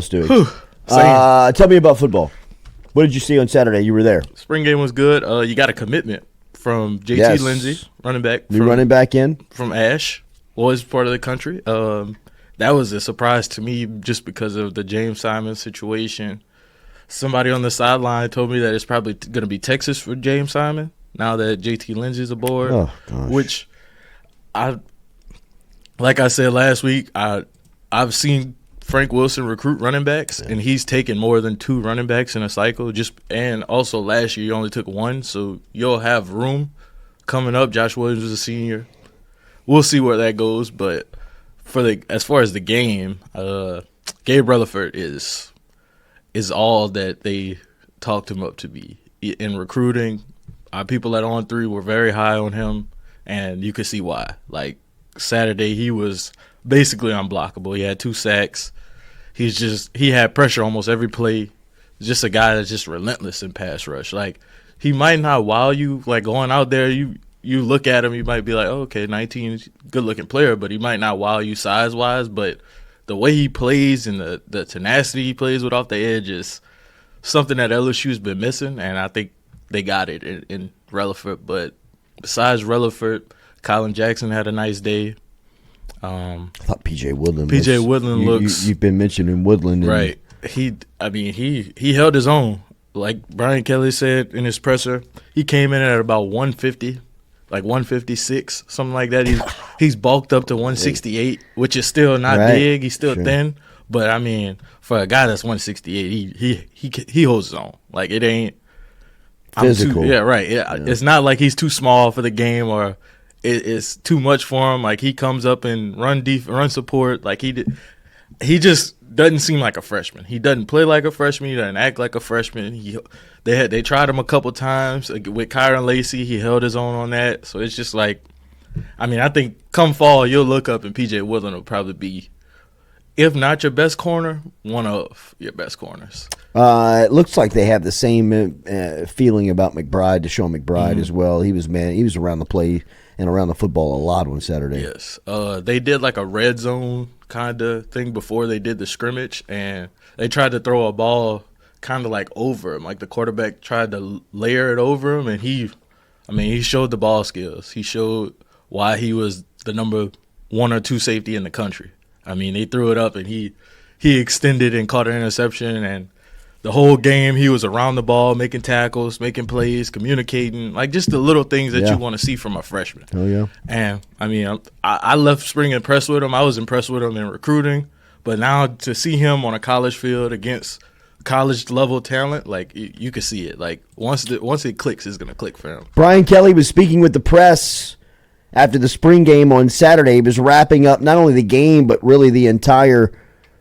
Stewie. Tell me about football. What did you see on Saturday? You were there. Spring game was good. You got a commitment from JT Lindsey, running back. New running back in? From Ash, was part of the country. That was a surprise to me just because of the James Simon situation. Somebody on the sideline told me that it's probably going to be Texas for James Simon now that JT Lindsey's aboard. Oh, gosh. Which, like I said last week, I've seen Frank Wilson recruit running backs, and he's taken more than 2 running backs in a cycle. And also last year you only took 1, so you'll have room coming up. Josh Williams is a senior. We'll see where that goes, but as far as the game, Gabe Rutherford is all that they talked him up to be in recruiting. People at On 3 were very high on him, and you could see why. Like Saturday, he was basically unblockable. He had 2 sacks. He had pressure almost every play. Just a guy that's just relentless in pass rush. Like he might not wow you. Like going out there, you look at him, you might be like, oh, okay, 19, good looking player, but he might not wow you size wise. But the way he plays and the tenacity he plays with off the edge is something that LSU's been missing, and I think they got it in Rutherford. But besides Rutherford, Colin Jackson had a nice day. I thought P.J. Woodland. Looks. You've been mentioning Woodland, right? He held his own. Like Brian Kelly said in his presser, he came in at about 150, like 156, something like that. He's bulked up to 168, which is still not big. He's still thin, but I mean, for a guy that's 168, he holds his own. Like it ain't physical. It's not like he's too small for the game or it's too much for him. Like he comes up and run support. Like he just doesn't seem like a freshman. He doesn't play like a freshman. He doesn't act like a freshman. They tried him a couple times with Kyron Lacy. He held his own on that. So it's just like, I mean, I think come fall you'll look up and P.J. Woodland will probably be, if not your best corner, one of your best corners. It looks like they have the same feeling about McBride, Deshaun McBride as well. He was around the play and around the football a lot on Saturday. Yes. They did like a red zone kind of thing before they did the scrimmage, and they tried to throw a ball kind of like over him. Like the quarterback tried to layer it over him, and he showed the ball skills. He showed why he was the number 1 or 2 safety in the country. I mean, they threw it up, and he extended and caught an interception, and the whole game he was around the ball, making tackles, making plays, communicating, like just the little things that you want to see from a freshman. Oh, yeah. And, I mean, I left spring impressed with him. I was impressed with him in recruiting. But now to see him on a college field against college-level talent, like, you can see it. Like, once it clicks, it's going to click for him. Brian Kelly was speaking with the press after the spring game on Saturday. He was wrapping up not only the game but really the entire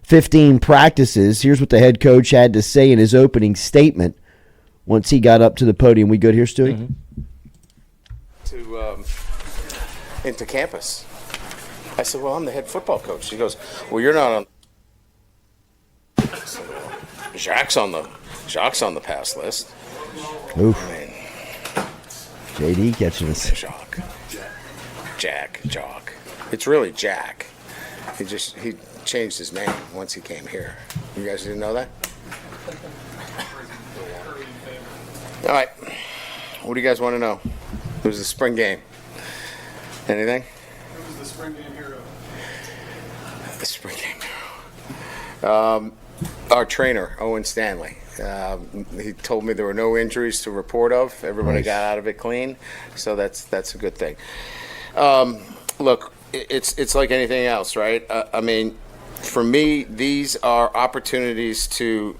15 practices. Here's what the head coach had to say in his opening statement once he got up to the podium. We good here, Stewie? Into campus. I said, well, I'm the head football coach. He goes, well, you're not on. I said, well, Jacques on the pass list. Oof. I mean, JD catching us. Jack. It's really Jack. He changed his name once he came here. You guys didn't know that? All right. What do you guys want to know? It was the spring game. Anything? Who was the spring game hero? The spring game hero. Our trainer, Owen Stanley. He told me there were no injuries to report of. Everybody got out of it clean, so that's a good thing. Look, it's like anything else, right? I mean, for me, these are opportunities to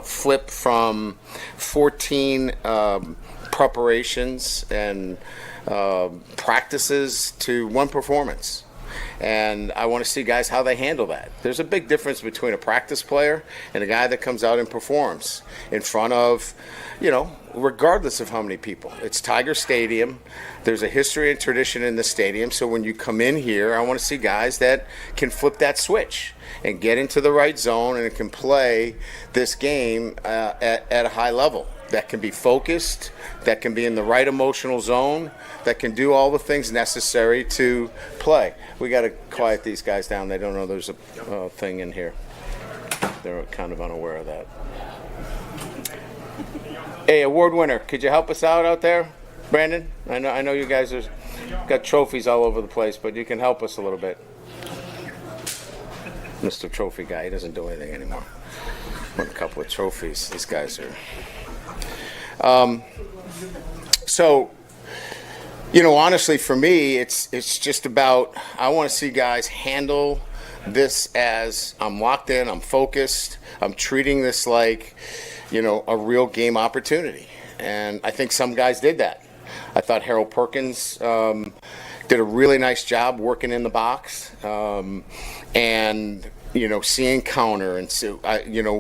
flip from 14 preparations and practices to one performance. And I want to see guys how they handle that. There's a big difference between a practice player and a guy that comes out and performs in front of, regardless of how many people. It's Tiger Stadium. There's a history and tradition in the stadium. So when you come in here, I want to see guys that can flip that switch and get into the right zone and can play this game at a high level. That can be focused, that can be in the right emotional zone, that can do all the things necessary to play. We got to quiet these guys down. They don't know there's a thing in here. They're kind of unaware of that. Hey, award winner, could you help us out there, Brandon? I know you guys have got trophies all over the place, but you can help us a little bit. Mr. Trophy guy, he doesn't do anything anymore. Won a couple of trophies. These guys are. So, honestly, for me, it's just about, I want to see guys handle this as I'm locked in, I'm focused, I'm treating this like, a real game opportunity. And I think some guys did that. I thought Harold Perkins did a really nice job working in the box. And seeing counter, and so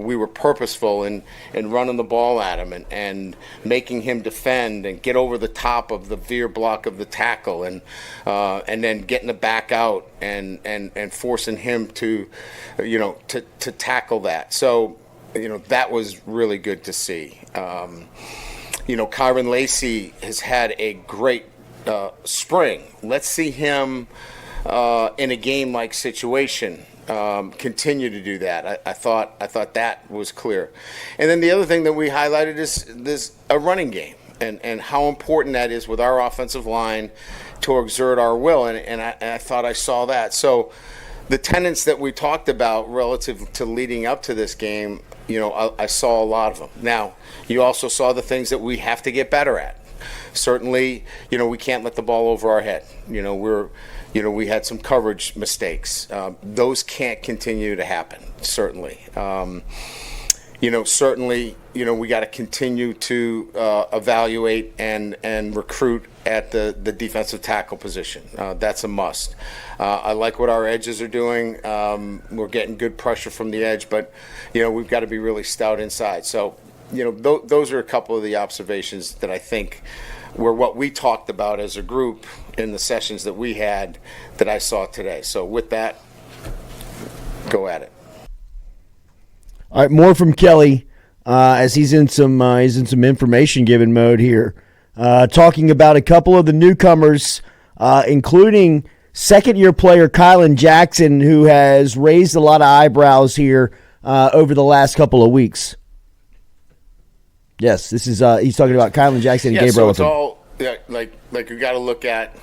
we were purposeful in running the ball at him and making him defend and get over the top of the veer block of the tackle and then getting the back out and forcing him to tackle that. So that was really good to see. Kyron Lacy has had a great spring. Let's see him in a game-like situation. Continue to do that. I thought that was clear. And then the other thing that we highlighted is a running game and how important that is with our offensive line to exert our will. And I thought I saw that. So the tenets that we talked about relative to leading up to this game, I saw a lot of them. Now, you also saw the things that we have to get better at. Certainly, we can't let the ball over our head. We had some coverage mistakes. Those can't continue to happen, certainly. Certainly, we got to continue to evaluate and recruit at the defensive tackle position. That's a must. I like what our edges are doing. We're getting good pressure from the edge, but, we've got to be really stout inside. So, those are a couple of the observations that I think were what we talked about as a group in the sessions that we had that I saw today. So with that, go at it. All right, more from Kelly as he's in some information giving mode here, talking about a couple of the newcomers, including second-year player Kylan Jackson, who has raised a lot of eyebrows here over the last couple of weeks. Yes, this is he's talking about Kylan Jackson and Gabriel. So it's all like we got to look at,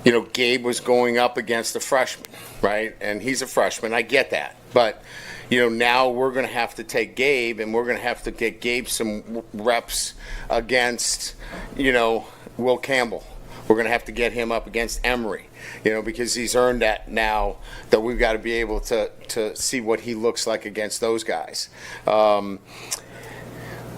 Gabe was going up against a freshman, right? And he's a freshman. I get that. But, now we're going to have to take Gabe and we're going to have to get Gabe some reps against, Will Campbell. We're going to have to get him up against Emory, because he's earned that now that we've got to be able to see what he looks like against those guys.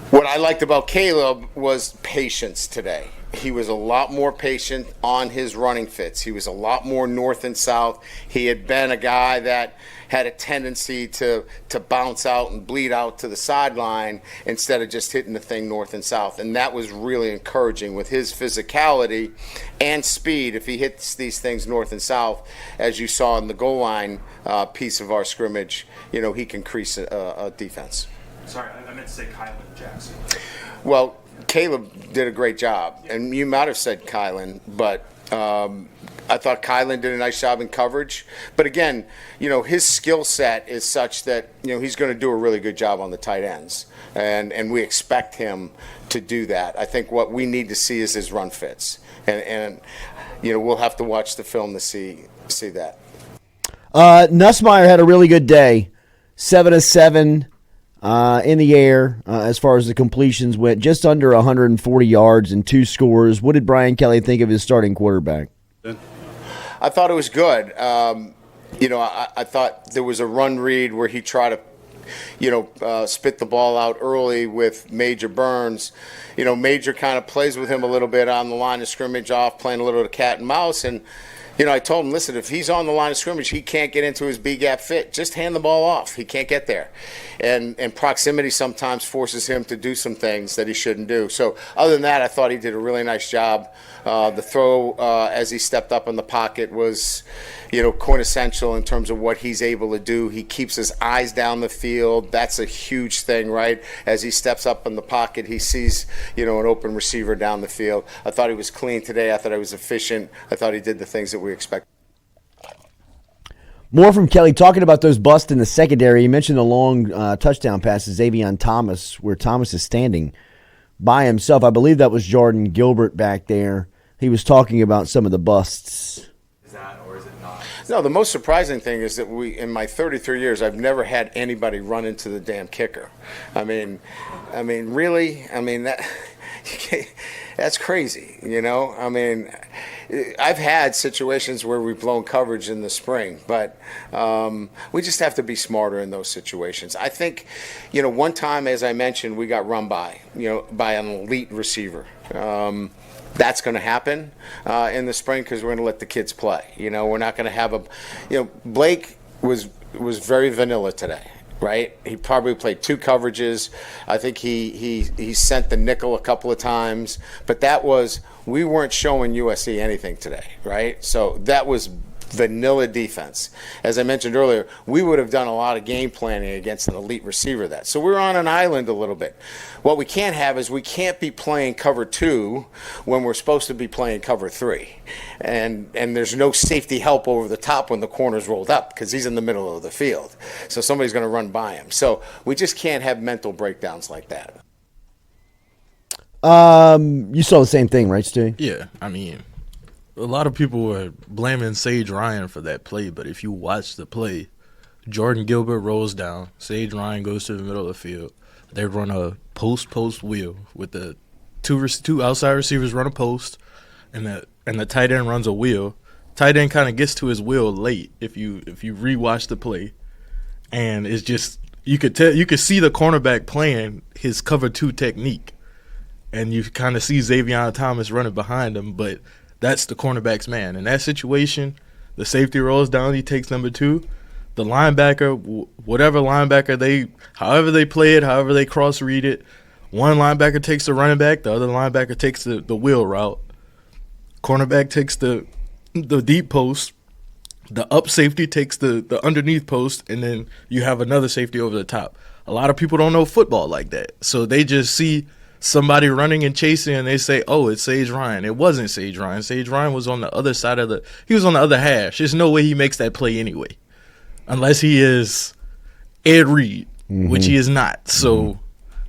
What I liked about Caleb was patience today. He was a lot more patient on his running fits. He was a lot more north and south. He had been a guy that had a tendency to bounce out and bleed out to the sideline instead of just hitting the thing north and south. And that was really encouraging with his physicality and speed. If he hits these things north and south, as you saw in the goal line piece of our scrimmage, he can crease a defense. Sorry, I meant to say Kylan Jackson. Well, Caleb did a great job, and you might have said Kylan, but I thought Kylan did a nice job in coverage. But again, his skill set is such that, he's going to do a really good job on the tight ends, and we expect him to do that. I think what we need to see is his run fits, and we'll have to watch the film to see that. Nussmeier had a really good day, 7 of 7. In the air, as far as the completions went, just under 140 yards and 2 scores. What did Brian Kelly think of his starting quarterback? I thought it was good. I thought there was a run read where he tried to, spit the ball out early with Major Burns. Major kind of plays with him a little bit on the line of scrimmage off, playing a little of cat and mouse. And, I told him, listen, if he's on the line of scrimmage, he can't get into his B-gap fit. Just hand the ball off. He can't get there. And proximity sometimes forces him to do some things that he shouldn't do. So other than that, I thought he did a really nice job. The throw as he stepped up in the pocket was, quintessential in terms of what he's able to do. He keeps his eyes down the field. That's a huge thing, right? As he steps up in the pocket, he sees, an open receiver down the field. I thought he was clean today. I thought he was efficient. I thought he did the things that we expect. More from Kelly talking about those busts in the secondary. You mentioned the long touchdown pass to Xavier Thomas, where Thomas is standing by himself. I believe that was Jordan Gilbert back there. He was talking about some of the busts. Is that or is it not? No, the most surprising thing is that in my 33 years, I've never had anybody run into the damn kicker. I mean, really? I mean, that's crazy, you know? I mean, I've had situations where we've blown coverage in the spring, but we just have to be smarter in those situations. I think, you know, one time, as I mentioned, we got run by an elite receiver. That's going to happen in the spring because we're going to let the kids play. You know, we're not going to have Blake was very vanilla today. Right, he probably played 2 coverages. I think he sent the nickel a couple of times, but we weren't showing USC anything today, right? So that was vanilla defense. As I mentioned earlier, we would have done a lot of game planning against an elite receiver. So we're on an island a little bit. What we can't have is we can't be playing cover 2 when we're supposed to be playing cover 3, and there's no safety help over the top when the corner's rolled up because he's in the middle of the field. So somebody's going to run by him. So we just can't have mental breakdowns like that. You saw the same thing, right, Stu? Yeah, I mean, a lot of people were blaming Sage Ryan for that play, but if you watch the play, Jordan Gilbert rolls down, Sage Ryan goes to the middle of the field. They run a post wheel with the two outside receivers run a post, and the tight end runs a wheel. Tight end kind of gets to his wheel late if you rewatch the play, and it's just you could see the cornerback playing his cover 2 technique, and you kind of see Xavier Thomas running behind him, but that's the cornerback's man. In that situation, the safety rolls down, he takes number 2. The linebacker, whatever linebacker however they play it, however they cross-read it, one linebacker takes the running back, the other linebacker takes the wheel route. Cornerback takes the deep post, the up safety takes the underneath post, and then you have another safety over the top. A lot of people don't know football like that, so they just see somebody running and chasing, and they say, oh, it's Sage Ryan. It wasn't Sage Ryan. Sage Ryan was on the other side he was on the other hash. There's no way he makes that play anyway, unless he is Ed Reed, which he is not. So,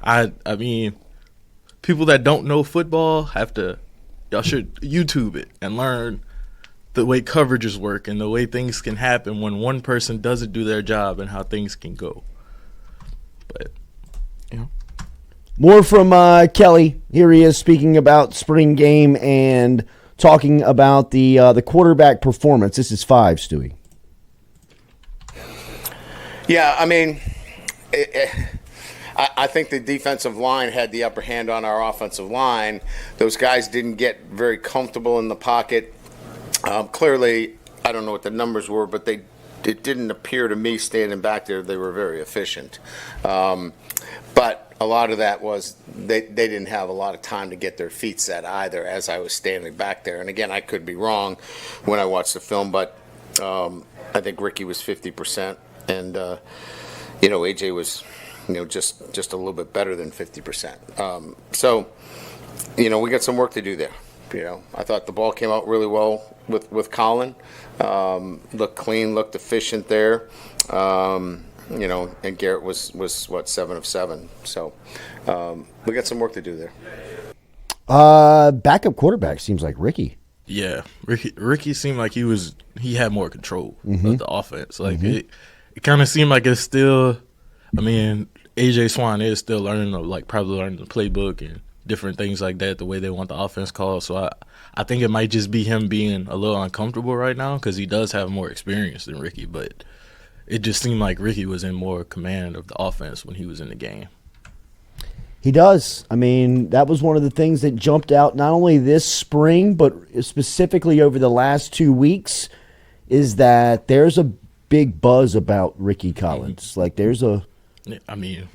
I mean, people that don't know football y'all should YouTube it and learn the way coverages work and the way things can happen when one person doesn't do their job and how things can go. But, you know. More from Kelly. Here he is speaking about spring game and talking about the quarterback performance. This is 5, Stewie. Yeah, I mean, I think the defensive line had the upper hand on our offensive line. Those guys didn't get very comfortable in the pocket. Clearly, I don't know what the numbers were, but it didn't appear to me standing back there they were very efficient. But a lot of that was they didn't have a lot of time to get their feet set either as I was standing back there. And again, I could be wrong when I watched the film, but I think Ricky was 50%, and AJ was just a little bit better than 50%. So we got some work to do there. I thought the ball came out really well with Colin. Looked clean, looked efficient there. And Garrett was what, 7 of 7. So we got some work to do there. Backup quarterback seems like Ricky. Yeah, Ricky seemed like he had more control of the offense. Like it kind of seemed like it's still. I mean, AJ Swan is still probably learning the playbook and different things like that, the way they want the offense called. So I think it might just be him being a little uncomfortable right now because he does have more experience than Ricky, but it just seemed like Ricky was in more command of the offense when he was in the game. He does. I mean, that was one of the things that jumped out not only this spring, but specifically over the last 2 weeks, is that there's a big buzz about Ricky Collins. Like there's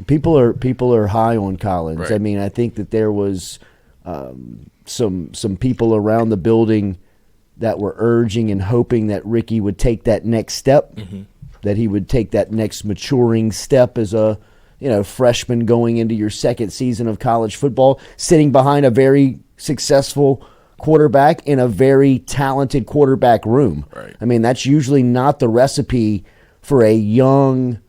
people are high on Collins. Right. I mean, I think that there was some people around the building that were urging and hoping that Ricky would take that next step, that he would take that next maturing step as a freshman going into your second season of college football, sitting behind a very successful quarterback in a very talented quarterback room. Right. I mean, that's usually not the recipe for a young,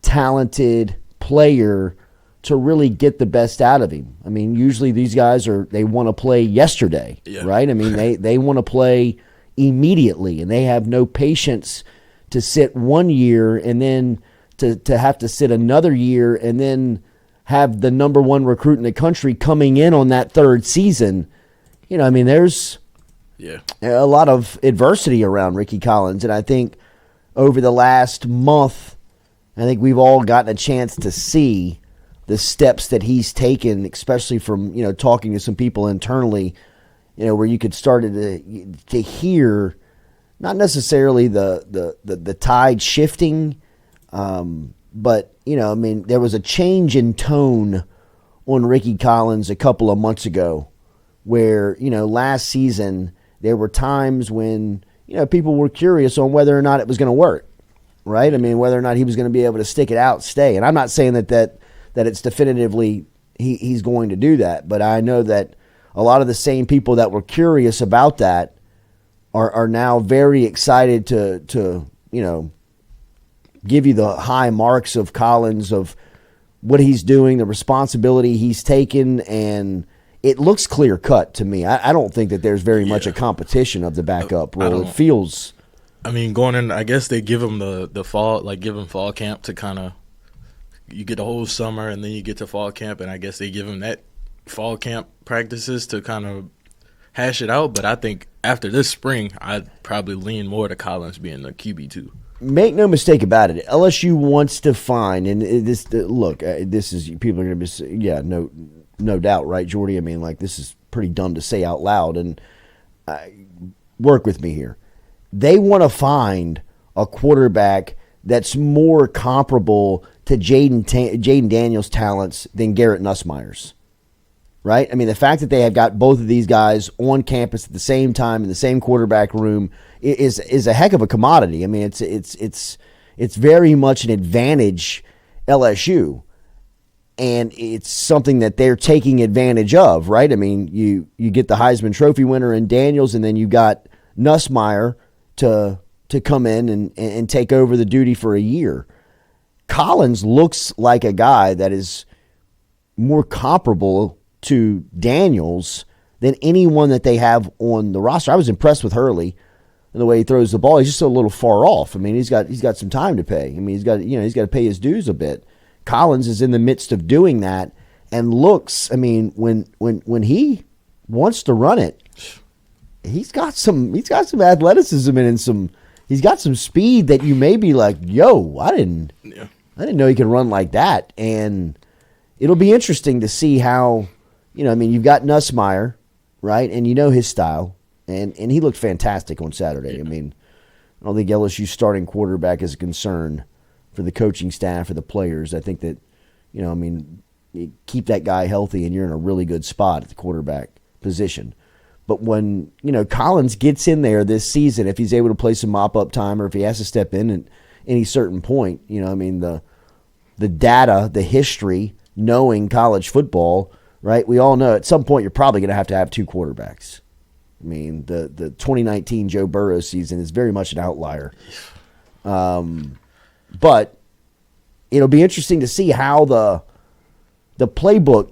talented player to really get the best out of him. I mean, usually these guys they want to play yesterday, right? I mean, they want to play immediately, and they have no patience to sit 1 year and then to have to sit another year and then have the number one recruit in the country coming in on that third season. You know, I mean, there's a lot of adversity around Ricky Collins, and I think over the last month, I think we've all gotten a chance to see the steps that he's taken, especially from, talking to some people internally, where you could start to hear not necessarily the tide shifting, but, I mean, there was a change in tone on Ricky Collins a couple of months ago where, last season there were times when, people were curious on whether or not it was going to work, right? I mean, whether or not he was going to be able to stick it out, stay. And I'm not saying that it's definitively he's going to do that, but I know that a lot of the same people that were curious about that are now very excited to give you the high marks of Collins, of what he's doing, the responsibility he's taken, and it looks clear cut to me. I don't think that there's very much a competition of the backup role. It feels. I mean, going in, I guess they give him the fall, like give him fall camp to kind of. You get the whole summer, and then you get to fall camp, and I guess they give him that fall camp practices to kind of hash it out. But I think after this spring, I'd probably lean more to Collins being the QB2. Make no mistake about it. LSU wants to find, and this is, people are going to be, no doubt, right, Jordy? I mean, like, this is pretty dumb to say out loud, and work with me here. They want to find a quarterback that's more comparable to Jaden Daniels' talents than Garrett Nussmeier's, right? I mean, the fact that they have got both of these guys on campus at the same time in the same quarterback room is a heck of a commodity. I mean, it's very much an advantage LSU, and it's something that they're taking advantage of, right? I mean, you get the Heisman Trophy winner in Daniels, and then you got Nussmeier to come in and take over the duty for a year. Collins looks like a guy that is more comparable to Daniels than anyone that they have on the roster. I was impressed with Hurley and the way he throws the ball. He's just a little far off. I mean, he's got some time to pay. I mean, he's got to pay his dues a bit. Collins is in the midst of doing that and looks, I mean, when he wants to run it, he's got some athleticism and he's got some speed that you may be like, yo, I didn't know he could run like that. And it'll be interesting to see how, I mean, you've got Nussmeier, right? And his style. And he looked fantastic on Saturday. I mean, I don't think LSU's starting quarterback is a concern for the coaching staff or the players. I think that, I mean, you keep that guy healthy and you're in a really good spot at the quarterback position. But when, Collins gets in there this season, if he's able to play some mop-up time or if he has to step in at any certain point, I mean, the data, the history, knowing college football, right, we all know at some point you're probably going to have two quarterbacks. I mean, the 2019 Joe Burrow season is very much an outlier. But it'll be interesting to see how the playbook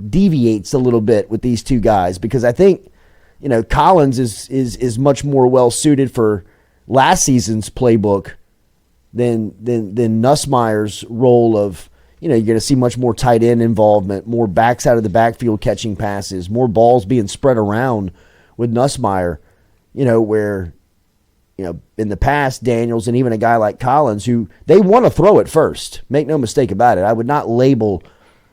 deviates a little bit with these two guys, because I think, Collins is much more well suited for last season's playbook than Nussmeier's role of, you're going to see much more tight end involvement, more backs out of the backfield catching passes, more balls being spread around with Nussmeier, where, in the past, Daniels and even a guy like Collins, who they want to throw it first. Make no mistake about it. I would not label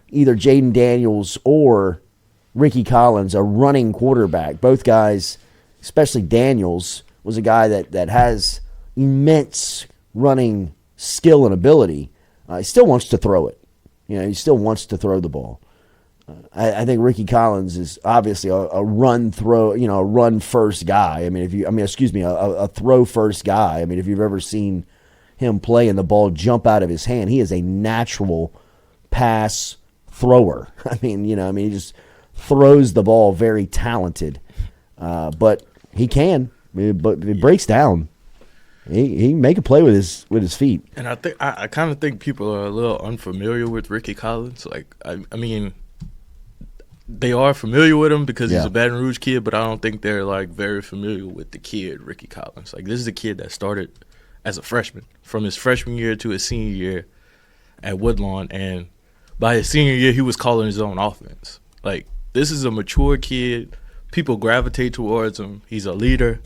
either Jaden Daniels or Ricky Collins a running quarterback. Both guys, especially Daniels, was a guy that has immense running skill and ability. He still wants to throw it. He still wants to throw the ball. I think Ricky Collins is obviously a run throw, a run first guy. I mean, a throw first guy. I mean, if you've ever seen him play and the ball jump out of his hand, he is a natural pass thrower. I mean, he just throws the ball very talented. but he can. But it breaks down. He can make a play with his feet. And I kind of think people are a little unfamiliar with Ricky Collins. Like I mean, they are familiar with him because he's a Baton Rouge kid, but I don't think they're like very familiar with the kid Ricky Collins. Like this is a kid that started as a freshman from his freshman year to his senior year at Woodlawn, and by his senior year he was calling his own offense. Like this is a mature kid. People gravitate towards him. He's a leader.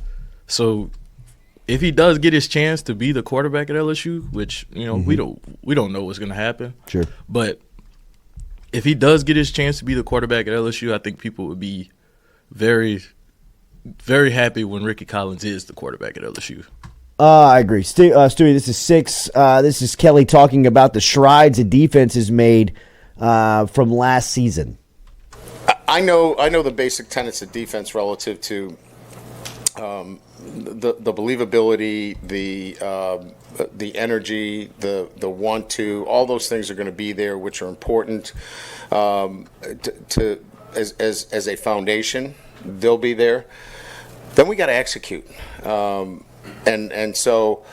So if he does get his chance to be the quarterback at LSU, which we don't know what's going to happen. Sure. But if he does get his chance to be the quarterback at LSU, I think people would be very, very happy when Ricky Collins is the quarterback at LSU. I agree. Stewie, this is 6. This is Kelly talking about the strides the defense has made from last season. I know the basic tenets of defense relative to the believability, the energy, the want to, all those things are going to be there, which are important to as a foundation. They'll be there. Then we got to execute, and so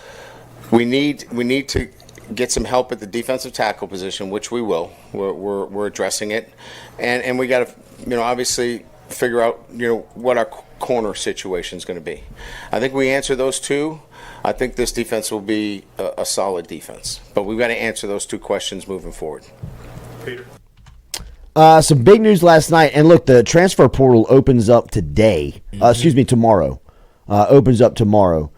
we need to get some help at the defensive tackle position, which we will. We're addressing it, and we got to obviously figure out what our corner situation is going to be. I think we answer those two. I think this defense will be a solid defense, but we've got to answer those two questions moving forward. Peter. Some big news last night, and look, the transfer portal opens up today. Tomorrow. Opens up tomorrow.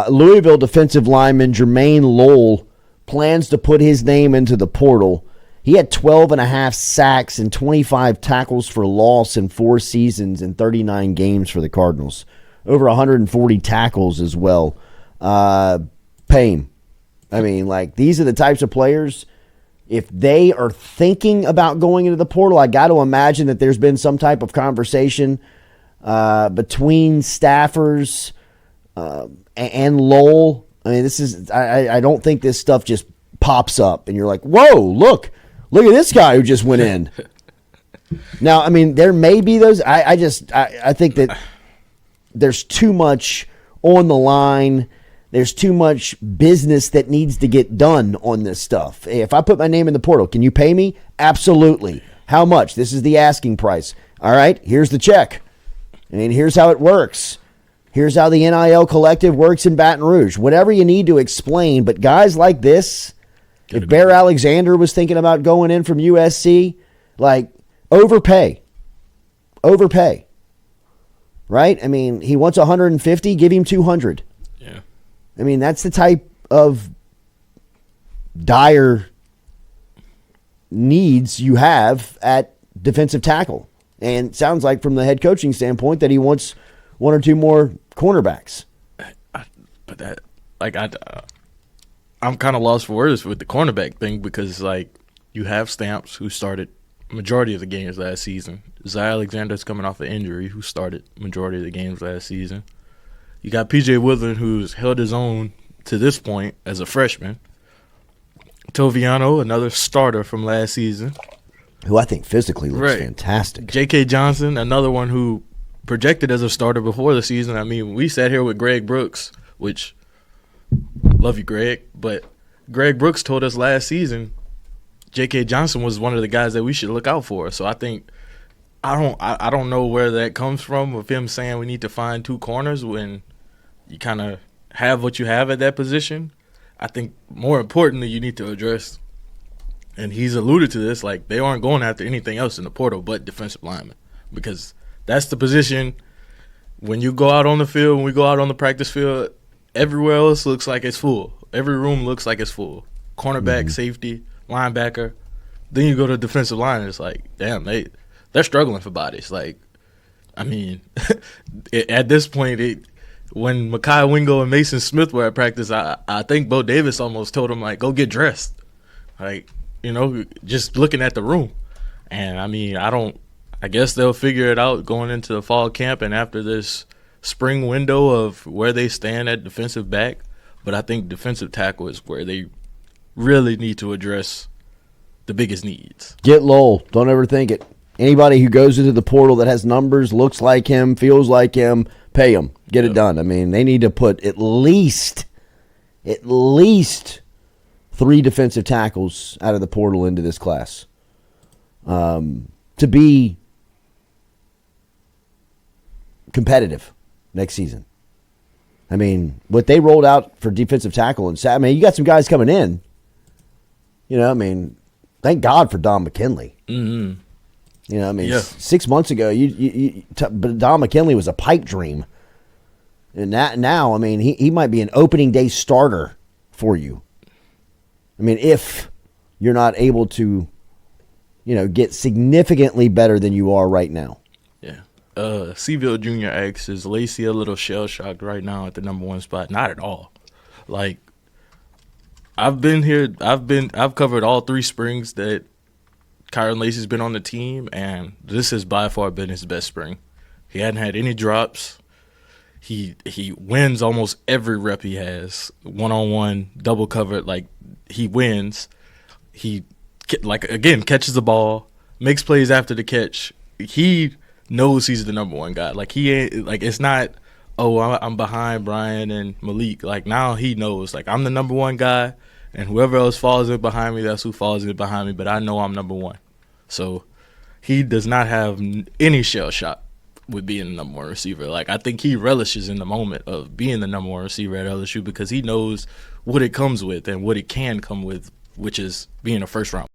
Louisville defensive lineman Jermaine Lowell plans to put his name into the portal. He had 12.5 sacks and 25 tackles for loss in 4 seasons and 39 games for the Cardinals. Over 140 tackles as well. Pain. I mean, like, these are the types of players, if they are thinking about going into the portal, I got to imagine that there's been some type of conversation between staffers and Lowell. I mean, I don't think this stuff just pops up and you're like, whoa, look at this guy who just went in. Now, I mean, there may be those. I think that there's too much on the line. There's too much business that needs to get done on this stuff. Hey, if I put my name in the portal, can you pay me? Absolutely. How much? This is the asking price. All right, here's the check. I mean, here's how it works. Here's how the NIL collective works in Baton Rouge. Whatever you need to explain, but guys like this, if Bear Alexander was thinking about going in from USC, like, overpay. Right? I mean, he wants 150, give him 200. Yeah. I mean, that's the type of dire needs you have at defensive tackle. And it sounds like from the head coaching standpoint that he wants 1 or 2 more cornerbacks. I'm kind of lost for words with the cornerback thing because, like, you have Stamps who started majority of the games last season. Zy Alexander's coming off an injury who started majority of the games last season. You got P.J. Woodland who's held his own to this point as a freshman. Toviano, another starter from last season. Who I think physically looks fantastic. J.K. Johnson, another one who projected as a starter before the season. I mean, we sat here with Greg Brooks, which, love you, Greg, but Greg Brooks told us last season J.K. Johnson was one of the guys that we should look out for. So I think I don't know where that comes from with him saying we need to find 2 corners when you kind of have what you have at that position. I think more importantly you need to address, and he's alluded to this, like they aren't going after anything else in the portal but defensive linemen, because that's the position when you go out on the field, when we go out on the practice field, everywhere else looks like it's full. Every room looks like it's full. Cornerback, safety, linebacker. Then you go to defensive line, and it's like, damn, they're struggling for bodies. Like, I mean, at this point, when Mekhi Wingo and Mason Smith were at practice, I think Bo Davis almost told him, like, go get dressed. Like, just looking at the room. And, I mean, I guess they'll figure it out going into the fall camp and after this spring window of where they stand at defensive back. But I think defensive tackle is where they really need to address the biggest needs. Get Lowell. Don't ever think it. Anybody who goes into the portal that has numbers, looks like him, feels like him, pay him. Get it done. I mean, they need to put at least 3 defensive tackles out of the portal into this class to be competitive next season. I mean, what they rolled out for defensive tackle and I mean, you got some guys coming in. You know, I mean, thank God for Don McKinley. Mm-hmm. You know, I mean, 6 months ago, but Don McKinley was a pipe dream, and now, I mean, he might be an opening day starter for you. I mean, if you're not able to, get significantly better than you are right now. Yeah. Seville Jr. asks, is Lacy a little shell shocked right now at the number 1 spot? Not at all. Like, I've been here. I've covered all 3 springs that Kyron Lacy's been on the team, and this has by far been his best spring. He hadn't had any drops. He wins almost every rep he has. 1-on-1, double covered, like he wins. He again catches the ball, makes plays after the catch. He knows he's the number 1 guy. Like he ain't like it's not, oh, I'm behind Brian and Malik. Like now he knows like I'm the number 1 guy. And whoever else falls in behind me, that's who falls in behind me. But I know I'm number 1. So he does not have any shell shock with being the number 1 receiver. Like, I think he relishes in the moment of being the number 1 receiver at LSU because he knows what it comes with and what it can come with, which is being a first-round